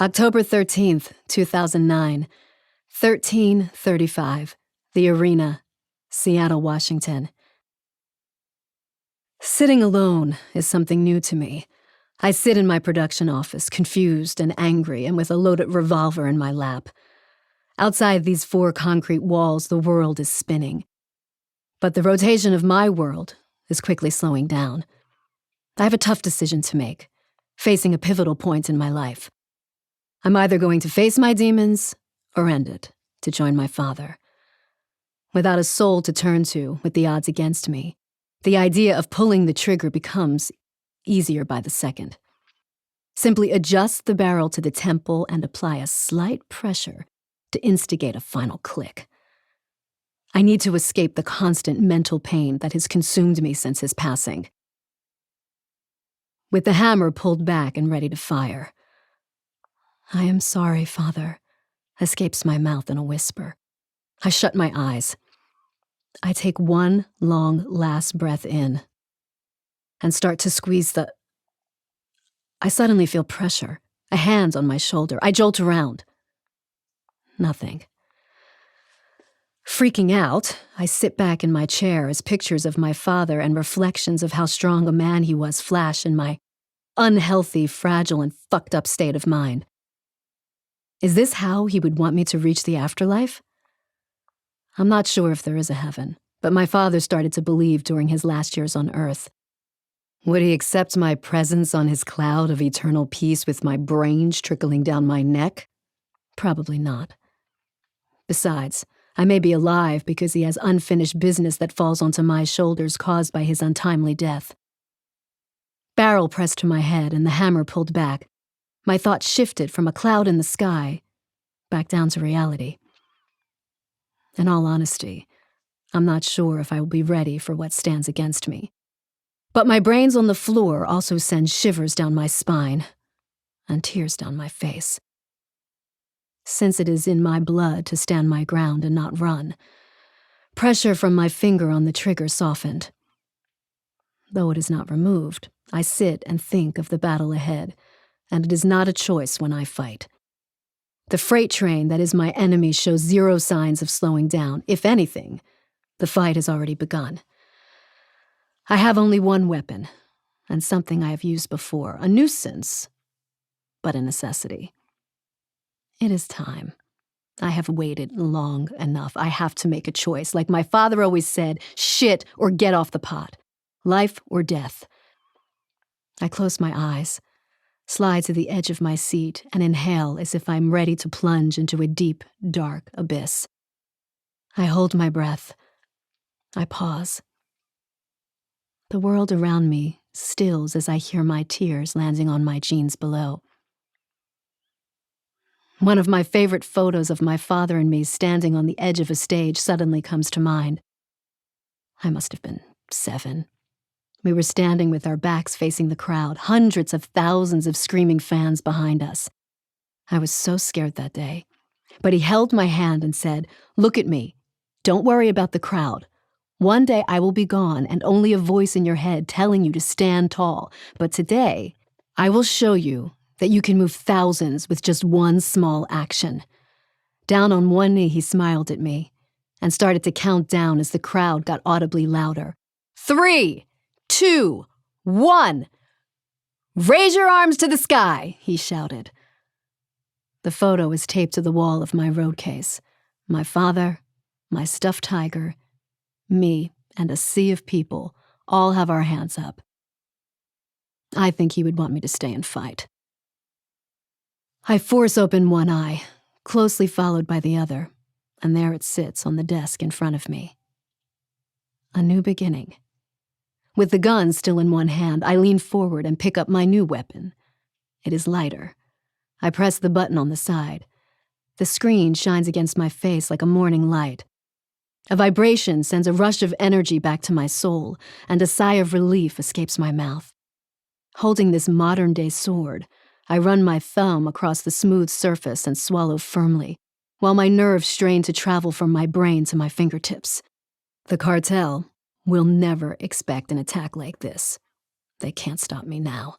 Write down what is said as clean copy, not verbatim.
October 13th, 2009, 13:35, The Arena, Seattle, Washington. Sitting alone is something new to me. I sit in my production office, confused and angry, and with a loaded revolver in my lap. Outside these four concrete walls, the world is spinning. But the rotation of my world is quickly slowing down. I have a tough decision to make, facing a pivotal point in my life. I'm either going to face my demons or end it, to join my father. Without a soul to turn to, with the odds against me, the idea of pulling the trigger becomes easier by the second. Simply adjust the barrel to the temple and apply a slight pressure to instigate a final click. I need to escape the constant mental pain that has consumed me since his passing. With the hammer pulled back and ready to fire, "I am sorry, Father," escapes my mouth in a whisper. I shut my eyes. I take one long last breath in and start to squeeze I suddenly feel pressure, a hand on my shoulder. I jolt around. Nothing. Freaking out, I sit back in my chair as pictures of my father and reflections of how strong a man he was flash in my unhealthy, fragile, and fucked up state of mind. Is this how he would want me to reach the afterlife? I'm not sure if there is a heaven, but my father started to believe during his last years on Earth. Would he accept my presence on his cloud of eternal peace with my brains trickling down my neck? Probably not. Besides, I may be alive because he has unfinished business that falls onto my shoulders caused by his untimely death. Barrel pressed to my head and the hammer pulled back. My thoughts shifted from a cloud in the sky back down to reality. In all honesty, I'm not sure if I will be ready for what stands against me. But my brains on the floor also send shivers down my spine and tears down my face. Since it is in my blood to stand my ground and not run, pressure from my finger on the trigger softened. Though it is not removed, I sit and think of the battle ahead, and it is not a choice when I fight. The freight train that is my enemy shows zero signs of slowing down. If anything, the fight has already begun. I have only one weapon, and something I have used before, a nuisance, but a necessity. It is time. I have waited long enough. I have to make a choice. Like my father always said, shit or get off the pot. Life or death. I close my eyes, slide to the edge of my seat, and inhale as if I'm ready to plunge into a deep, dark abyss. I hold my breath. I pause. The world around me stills as I hear my tears landing on my jeans below. One of my favorite photos of my father and me standing on the edge of a stage suddenly comes to mind. I must have been 7. We were standing with our backs facing the crowd, hundreds of thousands of screaming fans behind us. I was so scared that day. But he held my hand and said, "Look at me. Don't worry about the crowd. One day I will be gone and only a voice in your head telling you to stand tall. But today, I will show you that you can move thousands with just one small action." Down on one knee, he smiled at me and started to count down as the crowd got audibly louder. 3, 2, 1. "Raise your arms to the sky," he shouted. The photo is taped to the wall of my road case. My father, my stuffed tiger, me, and a sea of people all have our hands up. I think he would want me to stay and fight. I force open one eye, closely followed by the other, and there it sits on the desk in front of me. A new beginning. With the gun still in one hand, I lean forward and pick up my new weapon. It is lighter. I press the button on the side. The screen shines against my face like a morning light. A vibration sends a rush of energy back to my soul, and a sigh of relief escapes my mouth. Holding this modern-day sword, I run my thumb across the smooth surface and swallow firmly, while my nerves strain to travel from my brain to my fingertips. The cartel will never expect an attack like this. They can't stop me now.